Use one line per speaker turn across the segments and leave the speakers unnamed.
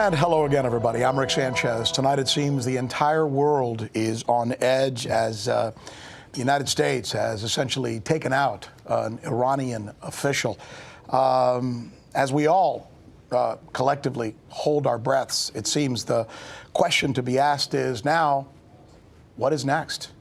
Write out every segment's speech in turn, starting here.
And hello again, everybody. I'm Rick Sanchez. Tonight, it seems the entire world is on edge as the United States has essentially taken out an Iranian official. As we all collectively hold our breaths, it seems the question to be asked is now, what is next?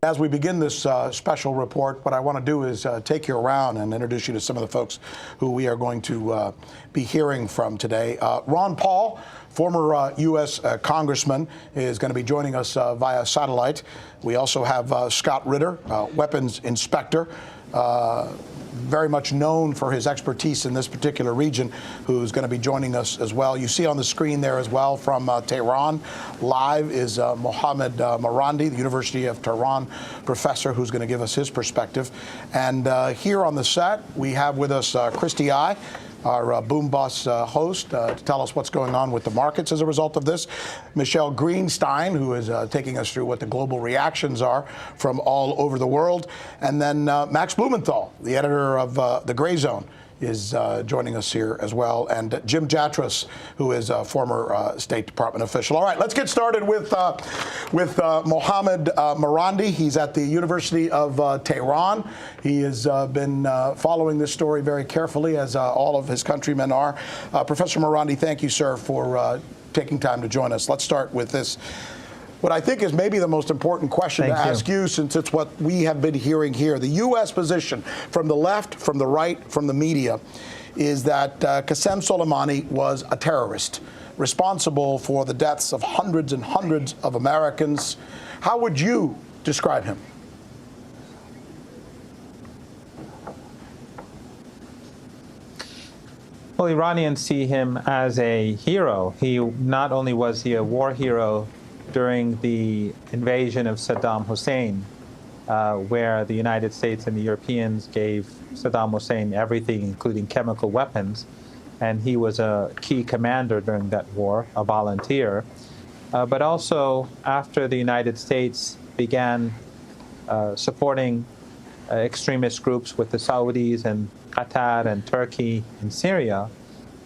As we begin this special report, what I want to do is take you around and introduce you to some of the folks who we are going to be hearing from today. Ron Paul, former U.S. Congressman, is going to be joining us via satellite. We also have Scott Ritter, weapons inspector, very much known for his expertise in this particular region, who's going to be joining us as well. You see on the screen there as well from Tehran live is Mohammed Marandi, the University of Tehran professor, who's going to give us his perspective. And here on the set, we have with us Christy I, our Boom Boss host, to tell us what's going on with the markets as a result of this. Michelle Greenstein, who is taking us through what the global reactions are from all over the world. And then Max Blumenthal, the editor of The Gray Zone, is joining us here as well, and Jim Jatras, who is a former State Department official. All right, let's get started with Mohammed Marandi. He's at the University of Tehran. He has been following this story very carefully, as all of his countrymen are. Professor Marandi, thank you, sir, for taking time to join us. Let's start with this. What I think is maybe the most important question to ask you, since it's what we have been hearing here. The U.S. position from the left, from the right, from the media, is that Qasem Soleimani was a terrorist, responsible for the deaths of hundreds and hundreds of Americans. How would you describe him?
Well, Iranians see him as a hero. Not only was he a war hero during the invasion of Saddam Hussein, where the United States and the Europeans gave Saddam Hussein everything, including chemical weapons, and he was a key commander during that war, a volunteer. But also, after the United States began supporting extremist groups with the Saudis and Qatar and Turkey in Syria,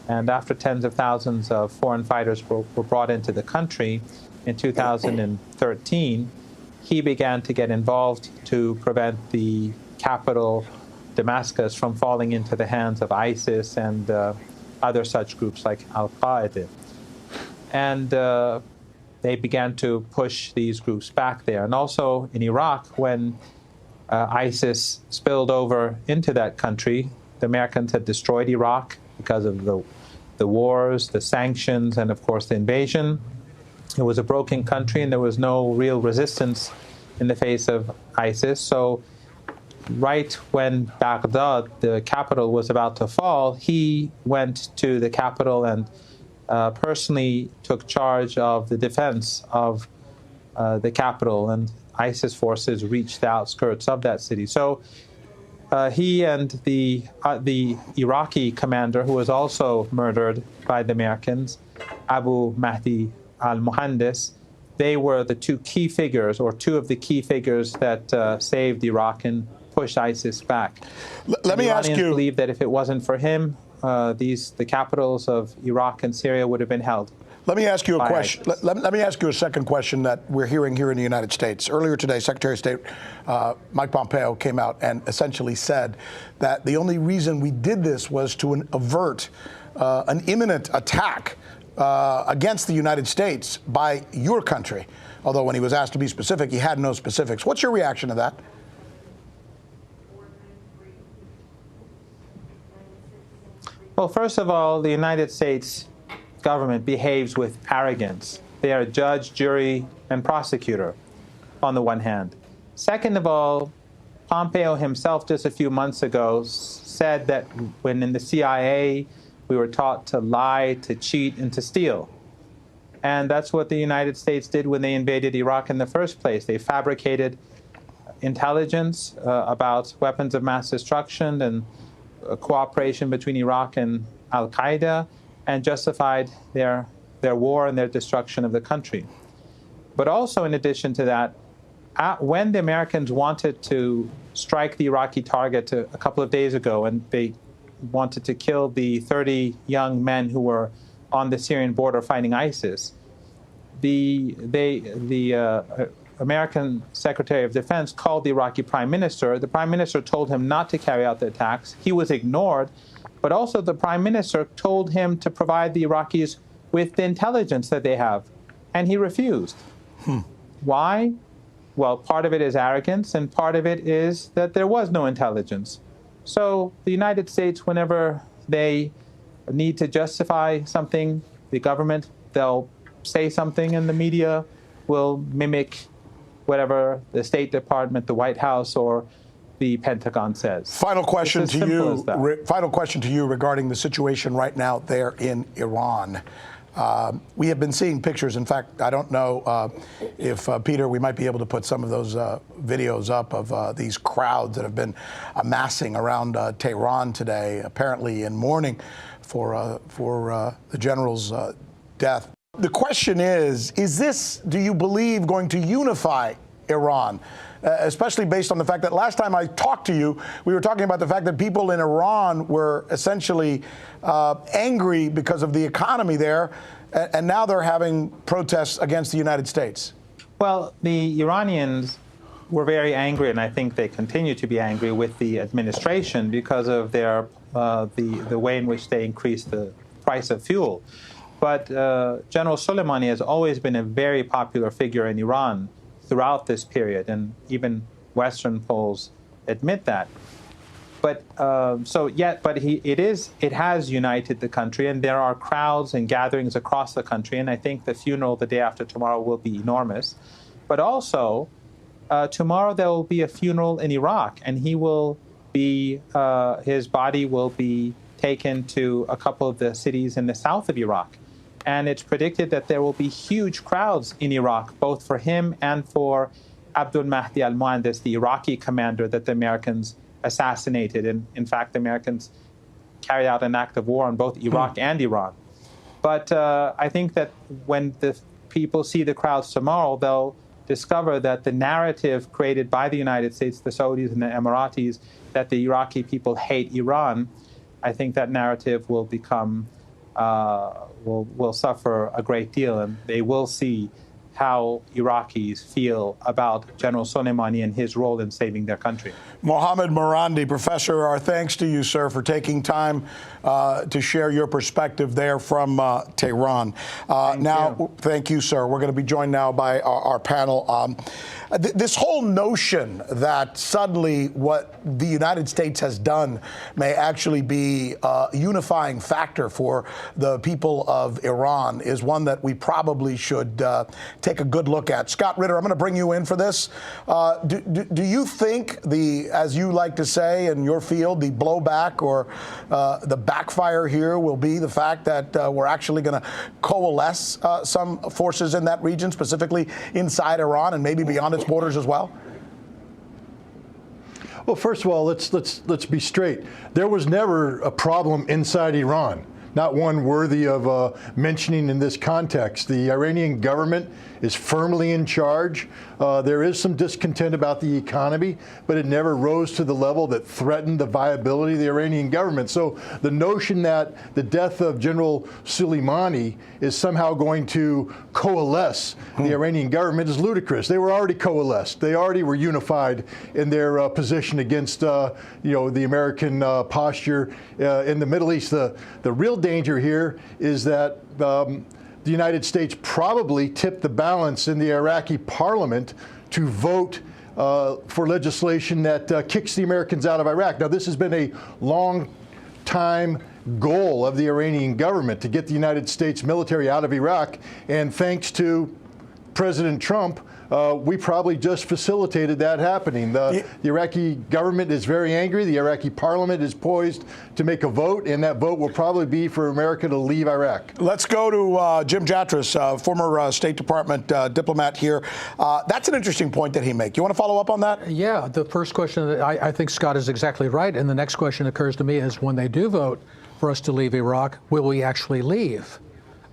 and after tens of thousands of foreign fighters were brought into the country, in 2013, he began to get involved to prevent the capital, Damascus, from falling into the hands of ISIS and other such groups like Al-Qaeda. And they began to push these groups back there. And also in Iraq, when ISIS spilled over into that country, the Americans had destroyed Iraq because of the wars, the sanctions, and of course the invasion. It was a broken country, and there was no real resistance in the face of ISIS. So right when Baghdad, the capital, was about to fall, he went to the capital and personally took charge of the defense of the capital, and ISIS forces reached the outskirts of that city. So he and the Iraqi commander, who was also murdered by the Americans, Abu Mahdi al-Muhandis, they were the two key figures, or two of the key figures that saved Iraq and pushed ISIS back.
Let me ask you.
Iranians believe that if it wasn't for him, the capitals of Iraq and Syria would have been held.
Let me ask you a question. Let me ask you a second question that we're hearing here in the United States. Earlier today, Secretary of State Mike Pompeo came out and essentially said that the only reason we did this was to avert an imminent attack against the United States by your country. Although when he was asked to be specific, he had no specifics. What's your reaction to that?
Well, first of all, the United States government behaves with arrogance. They are judge, jury, and prosecutor on the one hand. Second of all, Pompeo himself just a few months ago said that when in the CIA, we were taught to lie, to cheat, and to steal. And that's what the United States did when they invaded Iraq in the first place. They fabricated intelligence about weapons of mass destruction and cooperation between Iraq and Al-Qaeda, and justified their war and their destruction of the country. But also, in addition to that, when the Americans wanted to strike the Iraqi target a couple of days ago, and they wanted to kill the 30 young men who were on the Syrian border fighting ISIS, the American Secretary of Defense called the Iraqi Prime Minister. The Prime Minister told him not to carry out the attacks. He was ignored, but also the Prime Minister told him to provide the Iraqis with the intelligence that they have, and he refused. Why? Well, part of it is arrogance, and part of it is that there was no intelligence. So the United States, whenever they need to justify something, the government, they'll say something, and the media will mimic whatever the State Department, the White House, or the Pentagon says.
Final question to you.
Final
question to you regarding the situation right now there in Iran. We have been seeing pictures. In fact, I don't know if, Peter, we might be able to put some of those videos up of these crowds that have been amassing around Tehran today, apparently in mourning for the general's death. The question is this, do you believe, going to unify Iran? Especially based on the fact that last time I talked to you, we were talking about the fact that people in Iran were essentially angry because of the economy there, and now they're having protests against the United States. Well,
the Iranians were very angry, and I think they continue to be angry with the administration because of their the way in which they increased the price of fuel. But General Soleimani has always been a very popular figure in Iran throughout this period, and even Western polls admit that. But it has united the country, and there are crowds and gatherings across the country, and I think the funeral the day after tomorrow will be enormous. But also, tomorrow there will be a funeral in Iraq, and he will be his body will be taken to a couple of the cities in the south of Iraq. And it's predicted that there will be huge crowds in Iraq, both for him and for Abdul Mahdi al-Muhandis, the Iraqi commander that the Americans assassinated. And in fact, the Americans carried out an act of war on both Iraq and Iran. But I think that when the people see the crowds tomorrow, they'll discover that the narrative created by the United States, the Saudis and the Emiratis, that the Iraqi people hate Iran, I think that narrative will become will suffer a great deal, and they will see how Iraqis feel about General Soleimani and his role in saving their country. Mohammed Marandi, Professor, our thanks to you, sir, for taking time to share your perspective there from Tehran. Thank you, sir. We're going to be joined now by our panel. This whole notion that suddenly what the United States has done may actually be a unifying factor for the people of Iran is one that we probably should take a good look at. Scott Ritter, I'm going to bring you in for this. Do you think as you like to say in your field, the blowback or the backfire here will be the fact that we're actually going to coalesce some forces in that region, specifically inside Iran and maybe beyond its borders as well?
Well, first of all, let's be straight. There was never a problem inside Iran, not one worthy of mentioning in this context. The Iranian government is firmly in charge. There is some discontent about the economy, but it never rose to the level that threatened the viability of the Iranian government. So the notion that the death of General Soleimani is somehow going to coalesce the Iranian government is ludicrous. They were already coalesced. They already were unified in their position against the American posture in the Middle East. The real danger here is that the United States probably tipped the balance in the Iraqi parliament to vote for legislation that kicks the Americans out of Iraq. Now, this has been a long time goal of the Iranian government to get the United States military out of Iraq, and thanks to President Trump, we probably just facilitated that happening. The Iraqi government is very angry. The Iraqi parliament is poised to make a vote, and that vote will probably be for America to leave Iraq. Let's go to Jim Jatras, former State Department diplomat here. That's an interesting point that he makes. You want to follow up on that?
Yeah, the first question, I think Scott is exactly right, and the next question occurs to me is when they do vote for us to leave Iraq, will we actually leave?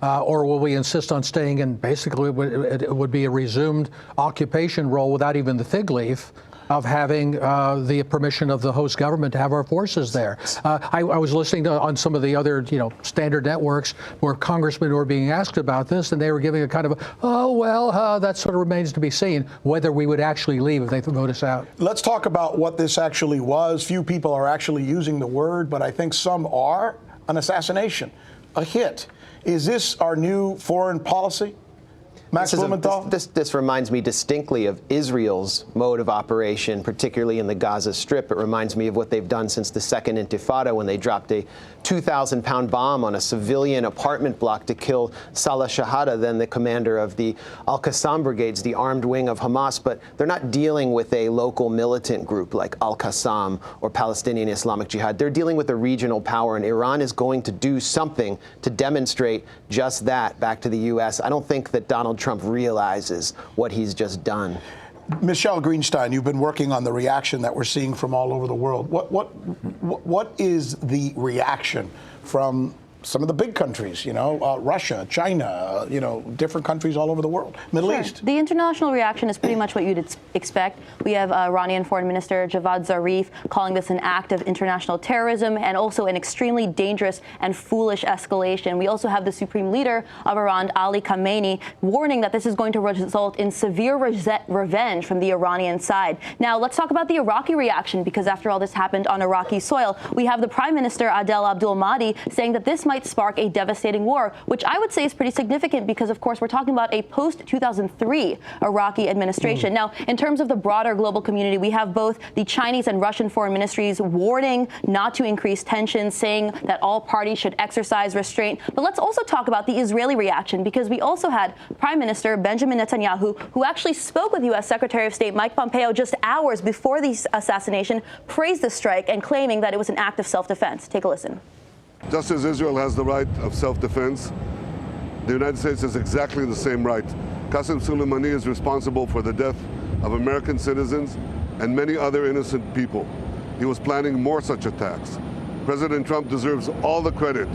or will we insist on staying in basically it would be a resumed occupation role without even the fig leaf of having the permission of the host government to have our forces there. I was listening to, on some of the other, standard networks where congressmen were being asked about this, and they were giving a kind of, that sort of remains to be seen, whether we would actually leave if they vote us out.
Let's talk about what this actually was. Few people are actually using the word, but I think some are. An assassination, a hit. Is this our new foreign policy? Max Blumenthal?
This reminds me distinctly of Israel's mode of operation, particularly in the Gaza Strip. It reminds me of what they've done since the Second Intifada, when they dropped a 2,000-pound bomb on a civilian apartment block to kill Salah Shahada, then the commander of the Al-Qassam brigades, the armed wing of Hamas. But they're not dealing with a local militant group like Al-Qassam or Palestinian Islamic Jihad. They're dealing with a regional power, and Iran is going to do something to demonstrate just that back to the U.S. I don't think that Donald Trump realizes what he's just done.
Michelle Greenstein, you've been working on the reaction that we're seeing from all over the world. What is the reaction from some of the big countries, Russia, China, different countries all over the world, Middle East?
The international reaction is pretty much what you'd expect. We have Iranian Foreign Minister Javad Zarif calling this an act of international terrorism and also an extremely dangerous and foolish escalation. We also have the Supreme Leader of Iran, Ali Khamenei, warning that this is going to result in severe revenge from the Iranian side. Now, let's talk about the Iraqi reaction, because after all this happened on Iraqi soil, we have the Prime Minister Adel Abdul Mahdi saying that this might spark a devastating war, which I would say is pretty significant because, of course, we're talking about a post-2003 Iraqi administration. Now, in terms of the broader global community, we have both the Chinese and Russian foreign ministries warning not to increase tensions, saying that all parties should exercise restraint. But let's also talk about the Israeli reaction, because we also had Prime Minister Benjamin Netanyahu, who actually spoke with U.S. Secretary of State Mike Pompeo just hours before the assassination, praised the strike and claiming that it was an act of self-defense. Take a listen.
Just as Israel has the right of self-defense, the United States has exactly the same right. Qasem Soleimani is responsible for the death of American citizens and many other innocent people. He was planning more such attacks. President Trump deserves all the credit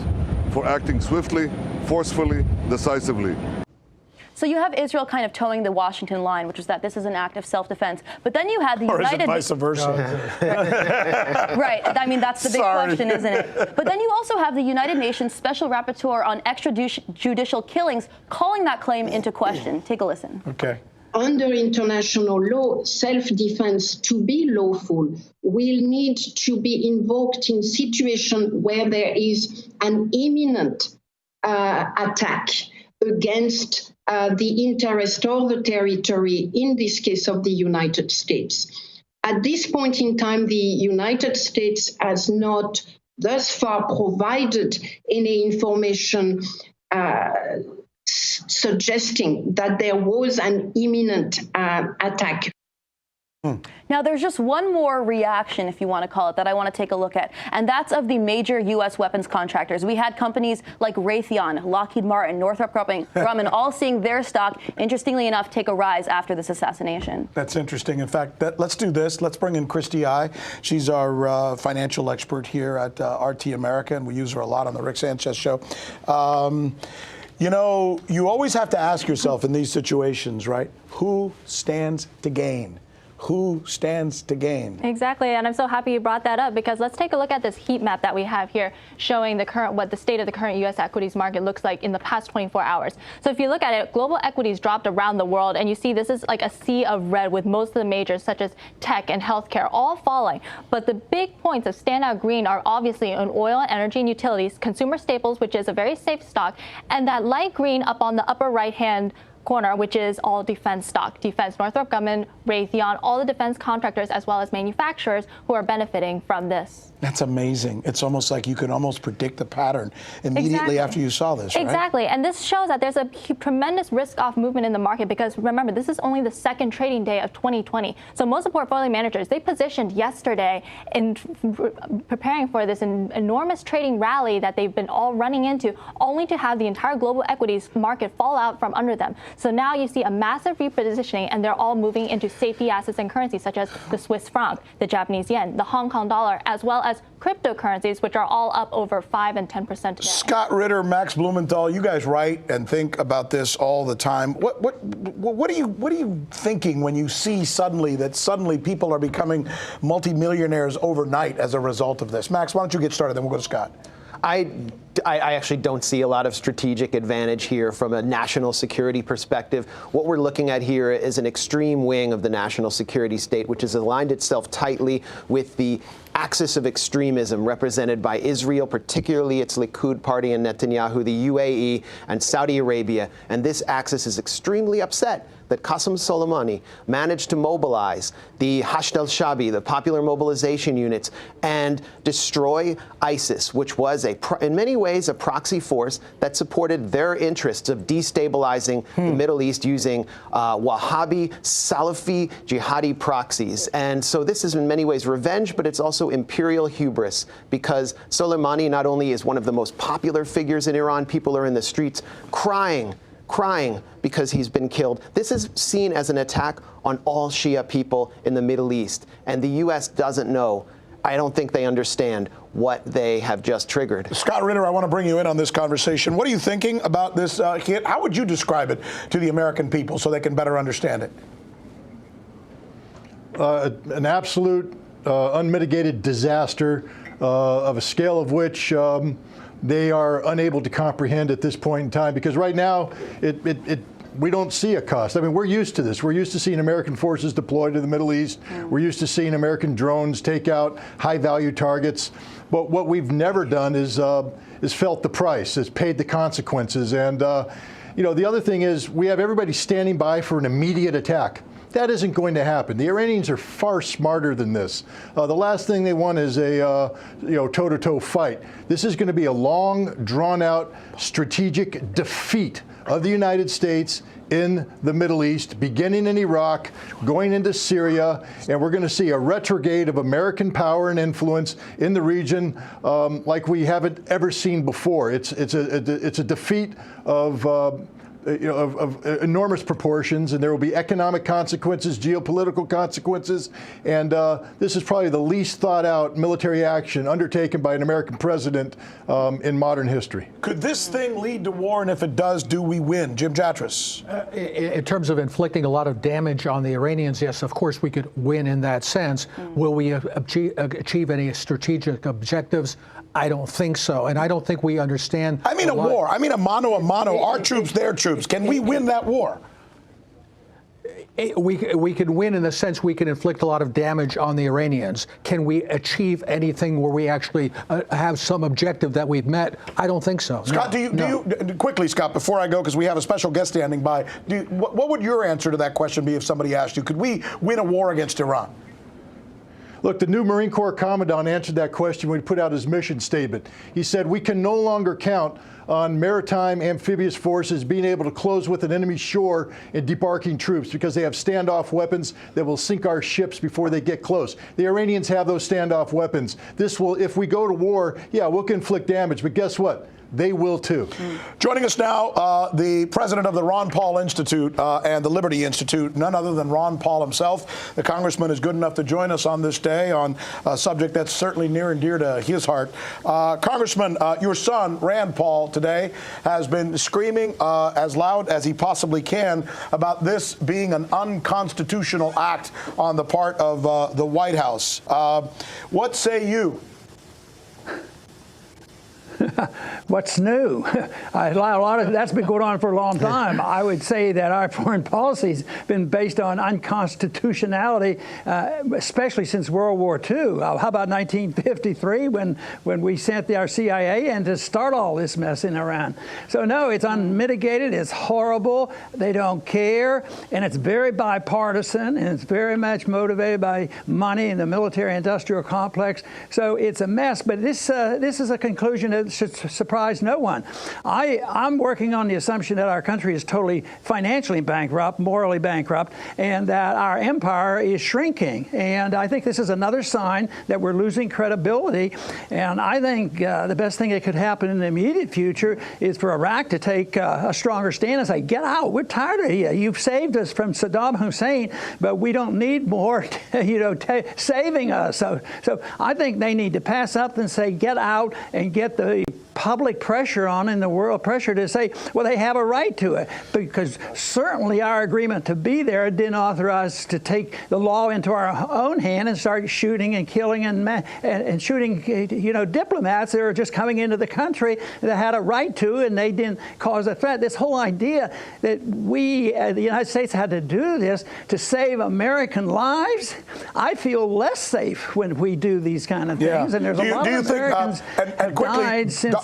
for acting swiftly, forcefully, decisively.
So you have Israel kind of towing the Washington line, which is that this is an act of self-defense. But then you had the
Or
United...
is it vice versa?
Right. I mean, that's the big question, isn't it? But then you also have the United Nations Special Rapporteur on extrajudicial killings calling that claim into question. Take a listen.
Okay.
Under international law, self-defense to be lawful will need to be invoked in situations where there is an imminent attack against the interest or the territory, in this case of the United States. At this point in time, the United States has not thus far provided any information suggesting that there was an imminent attack.
Now, there's just one more reaction, if you want to call it, that I want to take a look at, and that's of the major U.S. weapons contractors. We had companies like Raytheon, Lockheed Martin, Northrop Grumman, all seeing their stock, interestingly enough, take a rise after this assassination.
That's interesting. In fact, let's do this. Let's bring in Christy I. She's our financial expert here at RT America, and we use her a lot on the Rick Sanchez show. You always have to ask yourself in these situations, right? Who stands to gain? Who stands to gain?
Exactly, and I'm so happy you brought that up, because let's take a look at this heat map that we have here showing what the state of the current U.S. equities market looks like in the past 24 hours. So if you look at it, global equities dropped around the world, and you see this is like a sea of red with most of the majors such as tech and healthcare all falling. But the big points of standout green are obviously in oil, energy, and utilities, consumer staples, which is a very safe stock, and that light green up on the upper right-hand corner, which is all defense stock. Defense, Northrop Grumman, Raytheon, all the defense contractors as well as manufacturers who are benefiting from this.
That's amazing. It's almost like you can almost predict the pattern immediately after you saw this, right?
Exactly. And this shows that there's a tremendous risk-off movement in the market, because remember, this is only the second trading day of 2020. So most of the portfolio managers, they positioned yesterday in preparing for this enormous trading rally that they've been all running into, only to have the entire global equities market fall out from under them. So now you see a massive repositioning, and they're all moving into safety assets and currencies such as the Swiss franc, the Japanese yen, the Hong Kong dollar, as well as cryptocurrencies, which are all up over 5 and 10% today.
Scott Ritter, Max Blumenthal, you guys write and think about this all the time. What are you thinking when you see suddenly people are becoming multimillionaires overnight as a result of this? Max, why don't you get started, then we'll go to Scott.
I actually don't see a lot of strategic advantage here from a national security perspective. What we're looking at here is an extreme wing of the national security state, which has aligned itself tightly with the axis of extremism represented by Israel, particularly its Likud party and Netanyahu, the UAE, and Saudi Arabia. And this axis is extremely upset that Qasem Soleimani managed to mobilize the Hashd al-Shabi, the popular mobilization units, and destroy ISIS, which was, in many ways, a proxy force that supported their interests of destabilizing the Middle East using Wahhabi, Salafi, jihadi proxies. And so this is in many ways revenge, but it's also imperial hubris, because Soleimani not only is one of the most popular figures in Iran, people are in the streets crying because he's been killed. This is seen as an attack on all Shia people in the Middle East. And the U.S. doesn't know. I don't think they understand what they have just triggered.
Scott Ritter, I want to bring you in on this conversation. What are you thinking about this hit? How would you describe it to the American people so they can better understand it?
An absolute unmitigated disaster of a scale of which they are unable to comprehend at this point in time, because right now we don't see a cost. I mean, we're used to this. We're used to seeing American forces deployed to the Middle East. We're used to seeing American drones take out high-value targets. But what we've never done is felt the price, is paid the consequences. And you know, the other thing is we have everybody standing by for an immediate attack. That isn't going to happen. The Iranians are far smarter than this. The last thing they want is a toe-to-toe fight. This is going to be a long, drawn-out strategic defeat of the United States in the Middle East, beginning in Iraq, going into Syria, and we're going to see a retrograde of American power and influence in the region like we haven't ever seen before. It's a defeat of enormous proportions, and there will be economic consequences, geopolitical consequences, and this is probably the least thought out military action undertaken by an American president in modern history.
Could this thing lead to war, and if it does, do we win? Jim Jatras.
In terms of inflicting a lot of damage on the Iranians, yes, of course we could win in that sense. Will we achieve any strategic objectives? I don't think so, and I don't think we understand. I mean a war. I mean a mano a mano. Our troops, their troops. Can we win that war? We can win in the sense we can inflict a lot of damage on the Iranians. Can we achieve anything where we actually have some objective that we've met? I don't think so.
Scott, do you quickly, Scott, before I go, because we have a special guest standing by, what would your answer to that question be if somebody asked you, could we win a war against Iran?
Look, the new Marine Corps Commandant answered that question when he put out his mission statement. He said, we can no longer count on maritime amphibious forces being able to close with an enemy shore and debarking troops, because they have standoff weapons that will sink our ships before they get close. The Iranians have those standoff weapons. This will, if we go to war, yeah, we'll inflict damage, but guess what? They will too.
Joining us now, the president of the Ron Paul Institute and the Liberty Institute, none other than Ron Paul himself. The congressman is good enough to join us on this day on a subject that's certainly near and dear to his heart. Congressman, your son, Rand Paul, today has been screaming as loud as he possibly can about this being an unconstitutional act on the part of the White House. What say you?
What's new? A lot of that's been going on for a long time. I would say that our foreign policy's been based on unconstitutionality, especially since World War II. How about 1953 when we sent our CIA in to start all this mess in Iran? So no, it's unmitigated. It's horrible. They don't care, and it's very bipartisan, and it's very much motivated by money in the military-industrial complex. So it's a mess. But this is a conclusion that should surprise surprise no one. I'm working on the assumption that our country is totally financially bankrupt, morally bankrupt, and that our empire is shrinking. And I think this is another sign that we're losing credibility. And I think the best thing that could happen in the immediate future is for Iraq to take a stronger stand and say, get out, we're tired of you. You've saved us from Saddam Hussein, but we don't need more, saving us. So I think they need to pass up and say, get out, and get the public pressure on in the world pressure to say, well, they have a right to it, because certainly our agreement to be there didn't authorize us to take the law into our own hand and start shooting and killing and shooting, diplomats that are just coming into the country that had a right to, and they didn't cause a threat. This whole idea that we, the United States, had to do this to save American lives, I feel less safe when we do these kind of things. And there's a lot of Americans have died since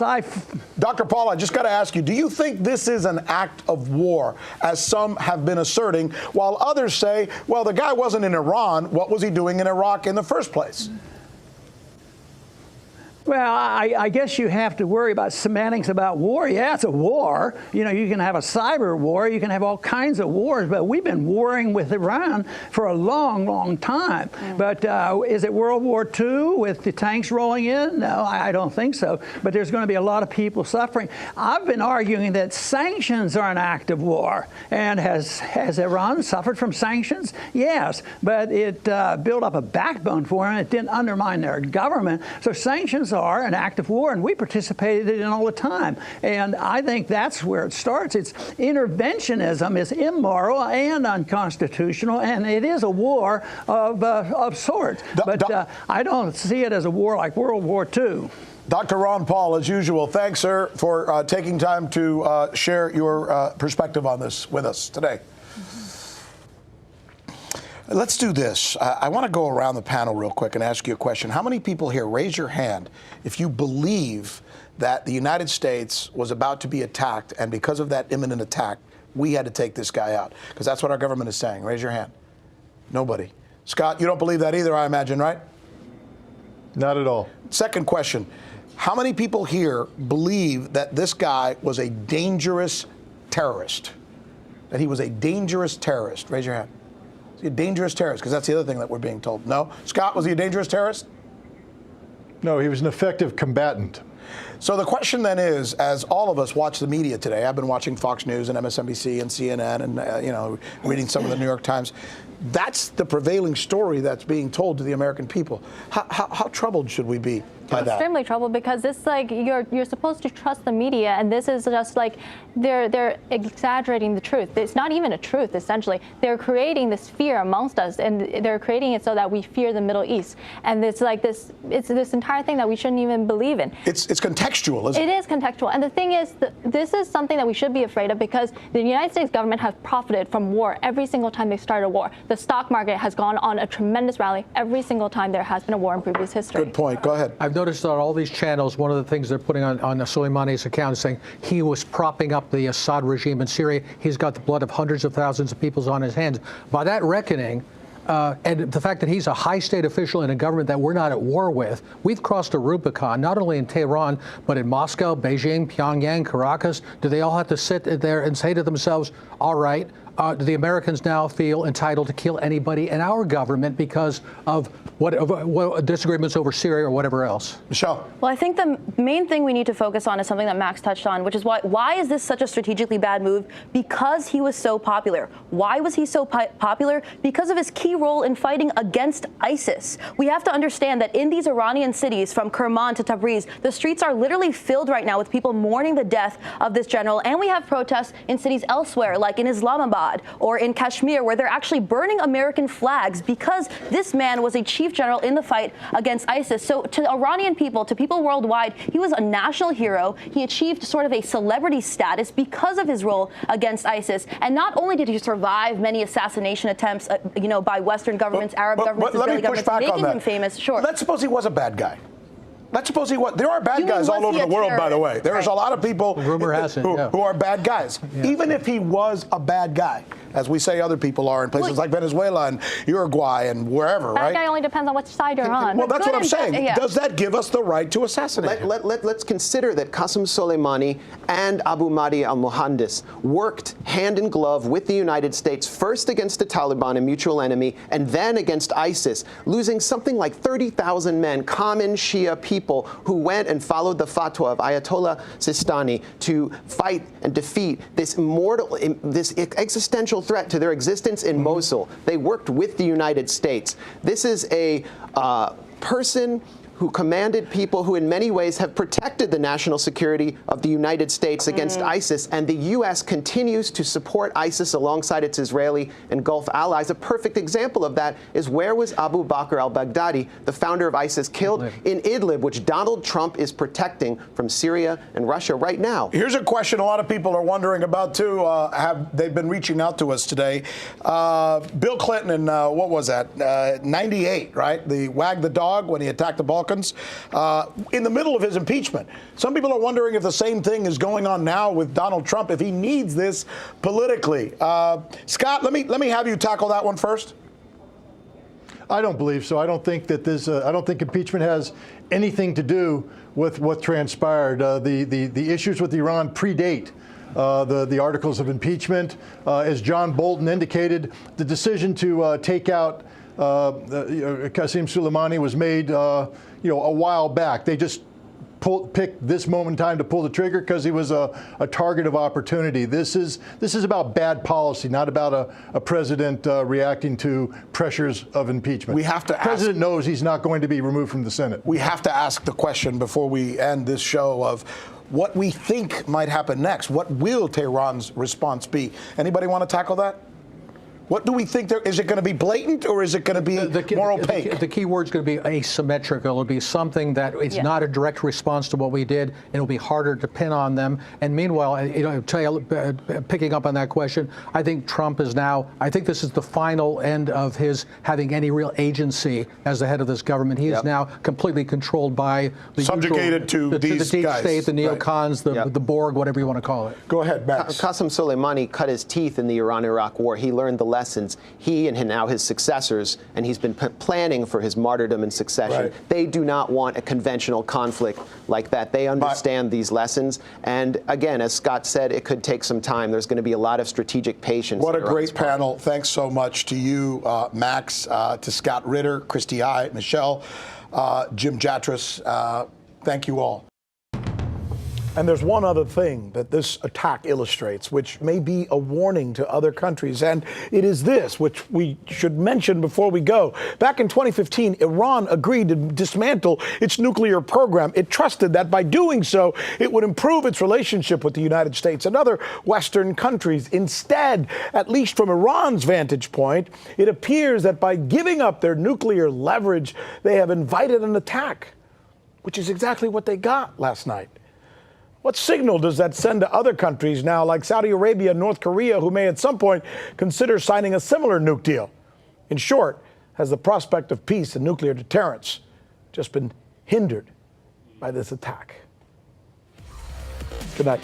Dr. Paul, I just got to ask you, do you think this is an act of war, as some have been asserting, while others say, well, the guy wasn't in Iran, what was he doing in Iraq in the first place?
Well, I guess you have to worry about semantics about war. Yeah, it's a war. You can have a cyber war. You can have all kinds of wars. But we've been warring with Iran for a long, long time. But is it World War II with the tanks rolling in? No, I don't think so. But there's going to be a lot of people suffering. I've been arguing that sanctions are an act of war. And has Iran suffered from sanctions? Yes. But it built up a backbone for them. It didn't undermine their government. So sanctions are an act of war, and we participated in it all the time. And I think that's where it starts. It's interventionism is immoral and unconstitutional, and it is a war of sorts. But I don't see it as a war like World War II.
Dr. Ron Paul, as usual, thanks, sir, for taking time to share your perspective on this with us today. Let's do this. I want to go around the panel real quick and ask you a question. How many people here, raise your hand, if you believe that the United States was about to be attacked, and because of that imminent attack, we had to take this guy out? Because that's what our government is saying. Raise your hand. Nobody. Scott, you don't believe that either, I imagine, right?
Not at all.
Second question. How many people here believe that this guy was a dangerous terrorist? That he was a dangerous terrorist? Raise your hand. A dangerous terrorist, because that's the other thing that we're being told. No? Scott, was he a dangerous terrorist?
No, he was an effective combatant.
So the question then is, as all of us watch the media today, I've been watching Fox News and MSNBC and CNN and, reading some of the New York Times. That's the prevailing story that's being told to the American people. How troubled should we be by that?
Extremely troubled, because it's like you're supposed to trust the media, and this is just like they're exaggerating the truth. It's not even a truth, essentially. They're creating this fear amongst us, and they're creating it so that we fear the Middle East. And it's like this entire thing that we shouldn't even believe in.
It's contextual, isn't it?
It is contextual. And the thing is, this is something that we should be afraid of, because the United States government has profited from war every single time they started a war. The stock market has gone on a tremendous rally every single time there has been a war in previous history.
Good point. Go ahead.
I've noticed on all these channels, one of the things they're putting on Soleimani's account is saying he was propping up the Assad regime in Syria. He's got the blood of hundreds of thousands of people on his hands. By that reckoning, and the fact that he's a high state official in a government that we're not at war with, we've crossed a Rubicon, not only in Tehran, but in Moscow, Beijing, Pyongyang, Caracas. Do they all have to sit there and say to themselves, all right, do the Americans now feel entitled to kill anybody in our government because of what disagreements over Syria or whatever else?
Michelle.
Well, I think the main thing we need to focus on is something that Max touched on, which is why is this such a strategically bad move? Because he was so popular. Why was he so popular? Because of his key role in fighting against ISIS. We have to understand that in these Iranian cities, from Kerman to Tabriz, the streets are literally filled right now with people mourning the death of this general. And we have protests in cities elsewhere, like in Islamabad or in Kashmir, where they're actually burning American flags because this man was a chief general in the fight against ISIS. So to Iranian people, to people worldwide, he was a national hero. He achieved sort of a celebrity status because of his role against ISIS. And not only did he survive many assassination attempts, by Western governments, Arab governments, Israeli governments, making him famous. Sure.
Let's suppose he was a bad guy. Let's suppose he was. There are bad guys all over the world, by the way. There's a lot of people who are bad guys. Yeah. Even if he was a bad guy, as we say other people are in places like Venezuela and Uruguay and wherever,
That
right?
guy only depends on which side you're on.
Well, that's what I'm saying.
Yeah.
Does that give us the right to assassinate him?
Let's consider that Qasem Soleimani and Abu Mahdi al-Muhandis worked hand in glove with the United States, first against the Taliban, a mutual enemy, and then against ISIS, losing something like 30,000 men, common Shia people who went and followed the fatwa of Ayatollah Sistani to fight and defeat this this existential threat to their existence in Mosul. They worked with the United States. This is a person who commanded people who in many ways have protected the national security of the United States against ISIS, and the U.S. continues to support ISIS alongside its Israeli and Gulf allies. A perfect example of that is, where was Abu Bakr al-Baghdadi, the founder of ISIS, killed? In Idlib, which Donald Trump is protecting from Syria and Russia right now.
Here's a question a lot of people are wondering about, too. They've been reaching out to us today. Bill Clinton in, what was that, 98, right? The wag the dog when he attacked the Balkans. In the middle of his impeachment. Some people are wondering if the same thing is going on now with Donald Trump, if he needs this politically. Scott, let me have you tackle that one first.
I don't believe so. I don't think that I don't think impeachment has anything to do with what transpired. The issues with Iran predate the articles of impeachment. As John Bolton indicated, the decision to take out Qasem Soleimani was made, a while back. They just picked this moment in time to pull the trigger because he was a target of opportunity. This is about bad policy, not about a president reacting to pressures of impeachment.
We have to.
The president knows he's not going to be removed from the Senate.
We have to ask the question before we end this show of what we think might happen next. What will Tehran's response be? Anybody want to tackle that? What do we think there is? It going to be blatant, or is it going to be more opaque?
The key word is going to be asymmetrical. It'll be something that it's not a direct response to what we did. It'll be harder to pin on them. And meanwhile, picking up on that question, I think Trump is now, I think this is the final end of his having any real agency as the head of this government. He is now completely controlled by the
subjugated to these
the deep
guys.
state, the neocons, the Borg, whatever you want to call it.
Go ahead, Max.
Qasem Soleimani cut his teeth in the Iran-Iraq war. He learned the lessons. He and now his successors, and he's been planning for his martyrdom and succession.
Right.
They do not want a conventional conflict like that. They understand these lessons. And again, as Scott said, it could take some time. There's going to be a lot of strategic patience.
What a great panel. Thanks so much to you, Max, to Scott Ritter, Christy I, Michelle, Jim Jatras. Thank you all. And there's one other thing that this attack illustrates, which may be a warning to other countries, and it is this, which we should mention before we go. Back in 2015, Iran agreed to dismantle its nuclear program. It trusted that by doing so, it would improve its relationship with the United States and other Western countries. Instead, at least from Iran's vantage point, it appears that by giving up their nuclear leverage, they have invited an attack, which is exactly what they got last night. What signal does that send to other countries now, like Saudi Arabia and North Korea, who may at some point consider signing a similar nuke deal? In short, has the prospect of peace and nuclear deterrence just been hindered by this attack? Good night.